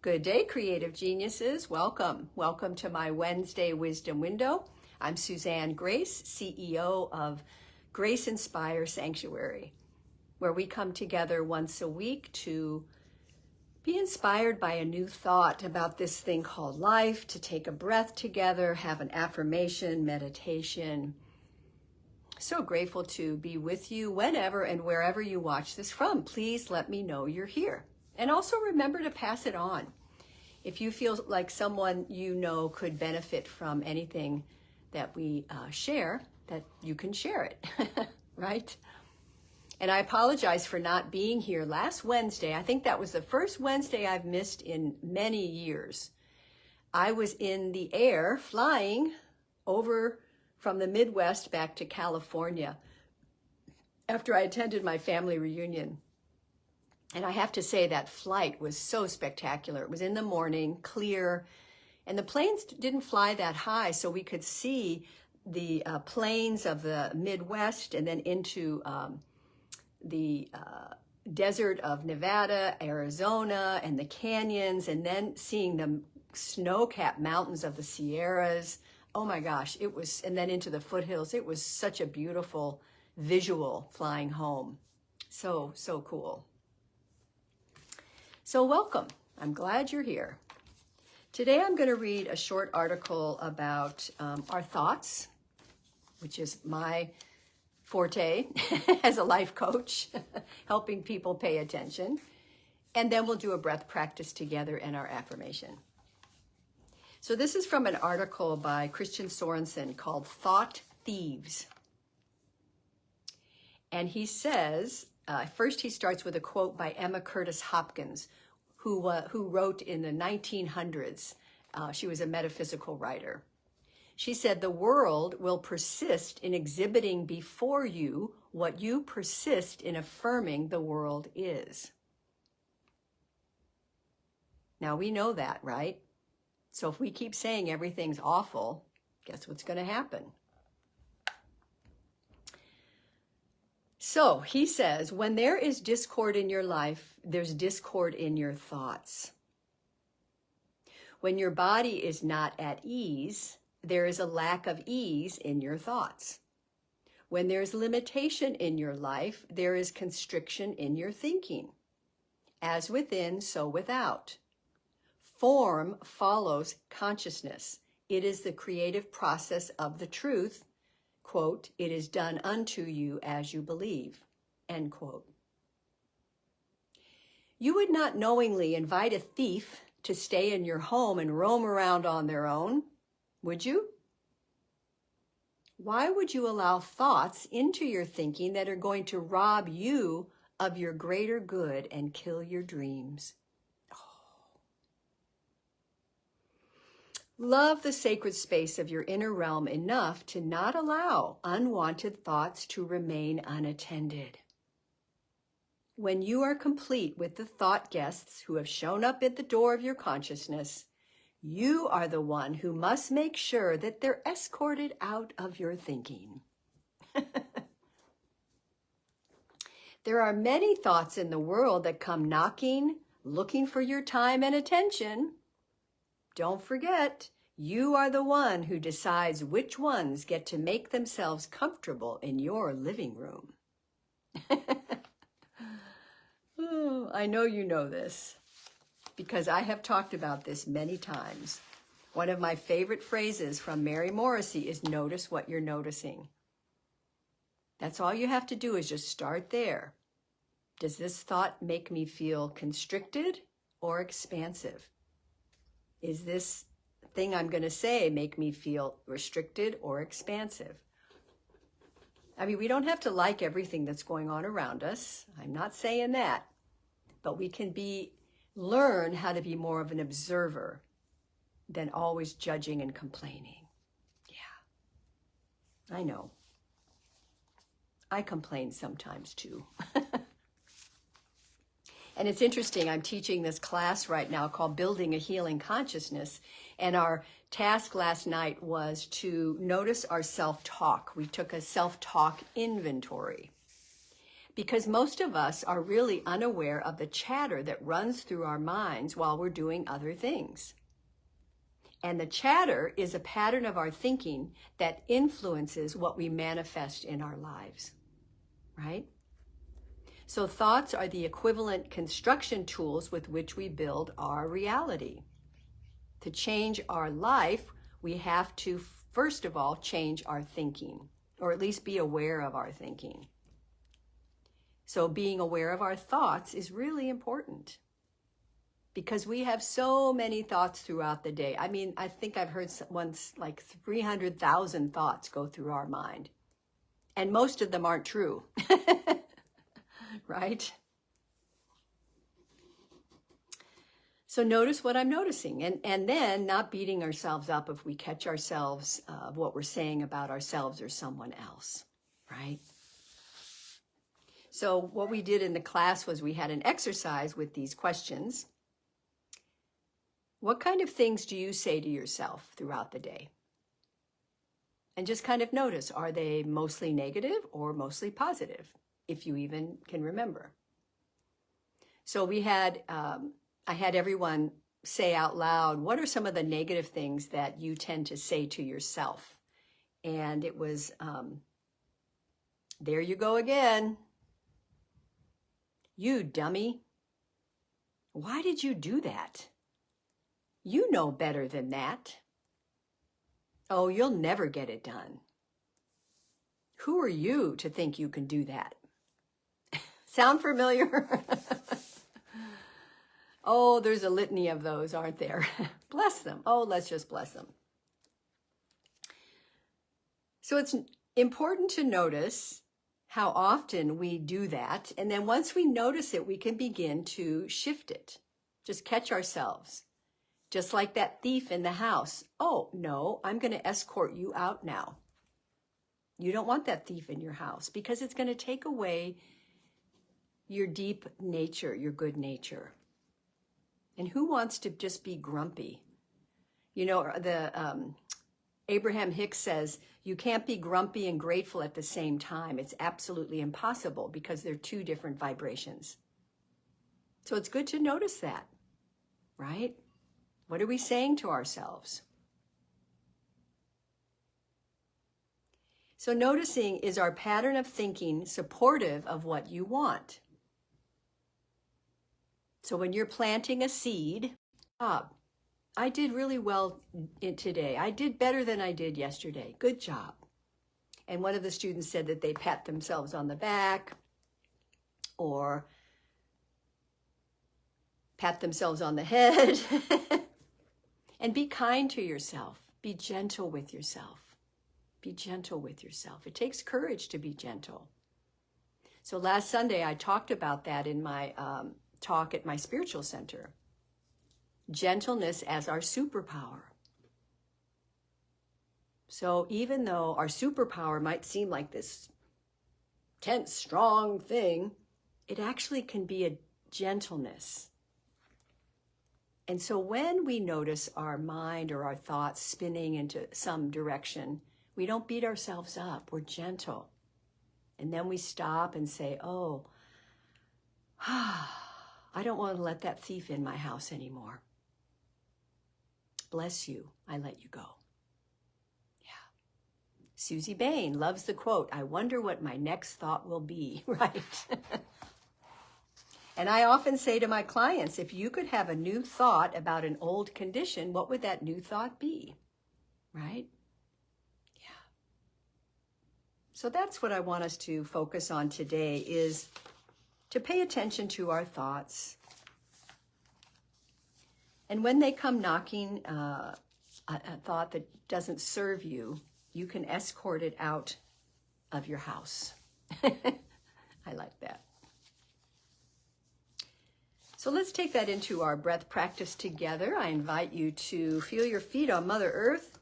Good day, creative geniuses. Welcome. Welcome to my Wednesday Wisdom Window. I'm Suzanne Grace, CEO of Grace Inspire Sanctuary, where we come together once a week to be inspired by a new thought about this thing called life, to take a breath together, have an affirmation, meditation. So grateful to be with you whenever and wherever you watch this from. Please let me know you're here. And also remember to pass it on. If you feel like someone you know could benefit from anything that we share, that you can share it, right? And I apologize for not being here last Wednesday. I think that was the first Wednesday I've missed in many years. I was in the air flying over from the Midwest back to California after I attended my family reunion. And I have to say that flight was so spectacular. It was in the morning, clear, and the planes didn't fly that high, so we could see the plains of the Midwest and then into the desert of Nevada, Arizona, and the canyons, and then seeing the snow-capped mountains of the Sierras. Oh my gosh, it was, and then into the foothills. It was such a beautiful visual flying home. So cool. So welcome. I'm glad you're here. Today I'm going to read a short article about our thoughts, which is my forte as a life coach, helping people pay attention. And then we'll do a breath practice together and our affirmation. So this is from an article by Christian Sorensen called Thought Thieves. And he says, first he starts with a quote by Emma Curtis Hopkins, who wrote in the 1900s. She was a metaphysical writer. She said, "The world will persist in exhibiting before you what you persist in affirming the world is." Now we know that, right? So if we keep saying everything's awful, guess what's going to happen? So he says, when there is discord in your life, there's discord in your thoughts. When your body is not at ease, there is a lack of ease in your thoughts. When there's limitation in your life, there is constriction in your thinking. As within, so without. Form follows consciousness. It is the creative process of the truth. Quote, "It is done unto you as you believe," end quote. You would not knowingly invite a thief to stay in your home and roam around on their own, would you? Why would you allow thoughts into your thinking that are going to rob you of your greater good and kill your dreams? Love the sacred space of your inner realm enough to not allow unwanted thoughts to remain unattended. When you are complete with the thought guests who have shown up at the door of your consciousness, you are the one who must make sure that they're escorted out of your thinking. There are many thoughts in the world that come knocking, looking for your time and attention. Don't forget, you are the one who decides which ones get to make themselves comfortable in your living room. Oh, I know you know this because I have talked about this many times. One of my favorite phrases from Mary Morrissey is notice what you're noticing. That's all you have to do is just start there. Does this thought make me feel constricted or expansive? Is this thing I'm going to say make me feel restricted or expansive? I mean, we don't have to like everything that's going on around us. I'm not saying that. But we can learn how to be more of an observer than always judging and complaining. Yeah, I know. I complain sometimes too. And it's interesting, I'm teaching this class right now called Building a Healing Consciousness. And our task last night was to notice our self-talk. We took a self-talk inventory. because most of us are really unaware of the chatter that runs through our minds while we're doing other things. And the chatter is a pattern of our thinking that influences what we manifest in our lives, right? So thoughts are the equivalent construction tools with which we build our reality. To change our life, we have to, first of all, change our thinking, or at least be aware of our thinking. So being aware of our thoughts is really important, because we have so many thoughts throughout the day. I mean, I think I've heard once like 300,000 thoughts go through our mind. And most of them aren't true, right? So notice what I'm noticing, and then not beating ourselves up if we catch ourselves of what we're saying about ourselves or someone else, right? So what we did in the class was we had an exercise with these questions. What kind of things do you say to yourself throughout the day? And just kind of notice, are they mostly negative or mostly positive, if you even can remember? So we had, I had everyone say out loud, what are some of the negative things that you tend to say to yourself? And it was, there you go again. You dummy. Why did you do that? You know better than that. Oh, you'll never get it done. Who are you to think you can do that? Sound familiar? Oh, there's a litany of those, aren't there? Bless them. Oh, let's just bless them. So it's important to notice how often we do that. And then once we notice it, we can begin to shift it. Just catch ourselves. Just like that thief in the house. Oh, no, I'm going to escort you out now. You don't want that thief in your house, because it's going to take away your deep nature, your good nature. And who wants to just be grumpy? You know, Abraham Hicks says, you can't be grumpy and grateful at the same time. It's absolutely impossible, because they're two different vibrations. So it's good to notice that, right? What are we saying to ourselves? So noticing, is our pattern of thinking supportive of what you want? So when you're planting a seed, I did really well today. I did better than I did yesterday. Good job. And one of the students said that they pat themselves on the back or pat themselves on the head. And be kind to yourself. Be gentle with yourself. Be gentle with yourself. It takes courage to be gentle. So last Sunday, I talked about that in my talk at my spiritual center. Gentleness as our superpower. So even though our superpower might seem like this tense, strong thing, it actually can be a gentleness. And so when we notice our mind or our thoughts spinning into some direction, we don't beat ourselves up. We're gentle. And then we stop and say, oh, I don't want to let that thief in my house anymore. Bless you. I let you go. Yeah. Susie Bain loves the quote, I wonder what my next thought will be, right? And I often say to my clients, if you could have a new thought about an old condition, what would that new thought be? Right? Yeah. So that's what I want us to focus on today, is to pay attention to our thoughts. And when they come knocking, a thought that doesn't serve you, you can escort it out of your house. I like that. So let's take that into our breath practice together. I invite you to feel your feet on Mother Earth.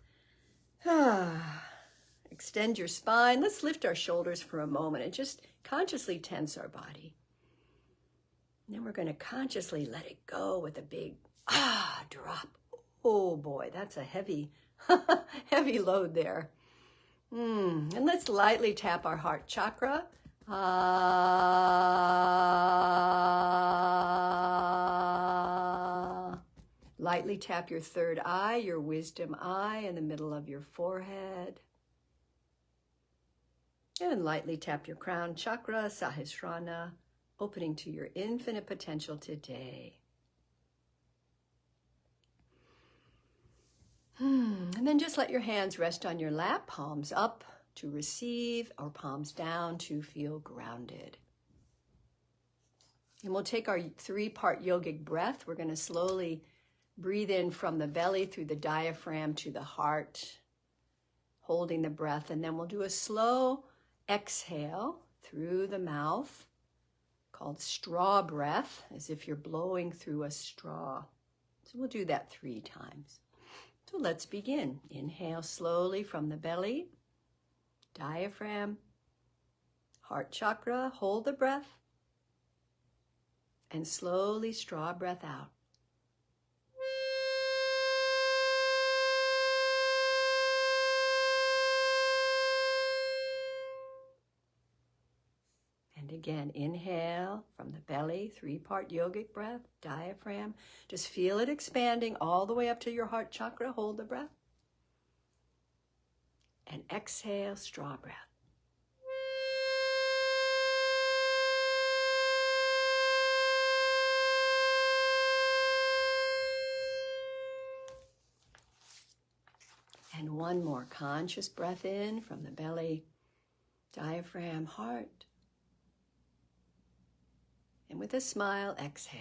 Extend your spine. Let's lift our shoulders for a moment and just consciously tense our body. And then we're going to consciously let it go with a big drop. Oh boy, that's a heavy, heavy load there. And let's lightly tap our heart chakra Ah. Lightly tap your third eye, your wisdom eye, in the middle of your forehead. And lightly tap your crown chakra, Sahasrara, opening to your infinite potential today. And then just let your hands rest on your lap, palms up to receive, or palms down to feel grounded. And we'll take our 3-part yogic breath. We're going to slowly breathe in from the belly through the diaphragm to the heart, holding the breath. And then we'll do a slow exhale through the mouth, called straw breath, as if you're blowing through a straw. So we'll do that 3 times. So let's begin. Inhale slowly from the belly, diaphragm, heart chakra, hold the breath, and slowly straw breath out. And again, inhale from the belly, 3-part yogic breath, diaphragm. Just feel it expanding all the way up to your heart chakra. Hold the breath. And exhale, straw breath. And one more conscious breath in from the belly, diaphragm, heart. And with a smile, exhale.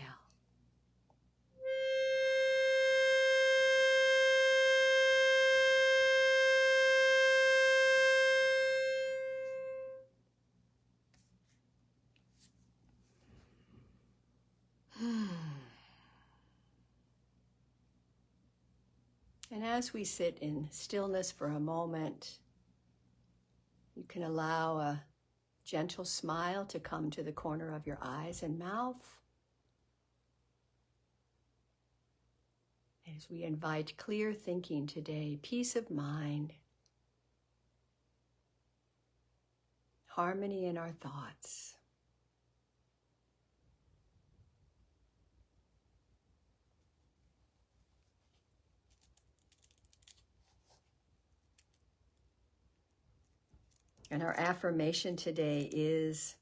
And as we sit in stillness for a moment, you can allow a gentle smile to come to the corner of your eyes and mouth. As we invite clear thinking today, peace of mind, harmony in our thoughts. And our affirmation today is,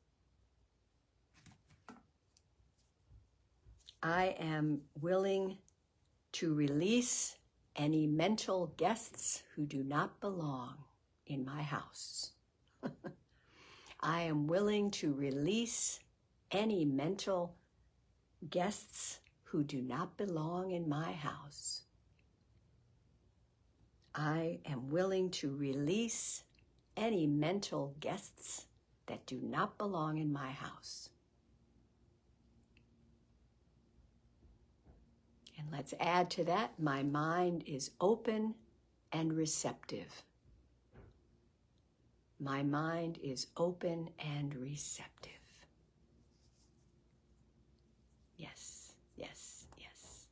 I am willing to release any mental guests who do not belong in my house. I am willing to release any mental guests who do not belong in my house. I am willing to release any mental guests that do not belong in my house. And let's add to that, my mind is open and receptive. My mind is open and receptive. Yes, yes, yes.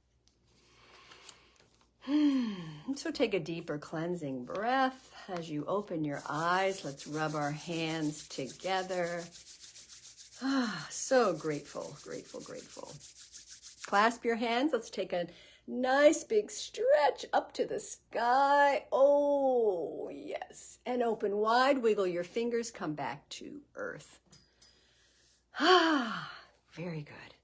So take a deeper cleansing breath. As you open your eyes, let's rub our hands together. So grateful, grateful, grateful. Clasp your hands. Let's take a nice big stretch up to the sky. Oh, yes. And open wide. Wiggle your fingers. Come back to earth. Very good.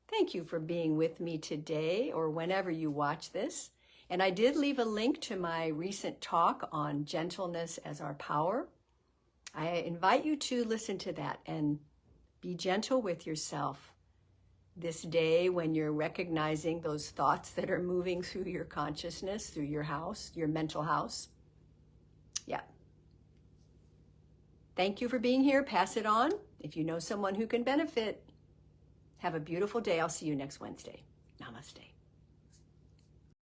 Thank you for being with me today or whenever you watch this. And I did leave a link to my recent talk on gentleness as our power. I invite you to listen to that and be gentle with yourself this day when you're recognizing those thoughts that are moving through your consciousness, through your house, your mental house. Yeah. Thank you for being here. Pass it on. If you know someone who can benefit, have a beautiful day. I'll see you next Wednesday. Namaste.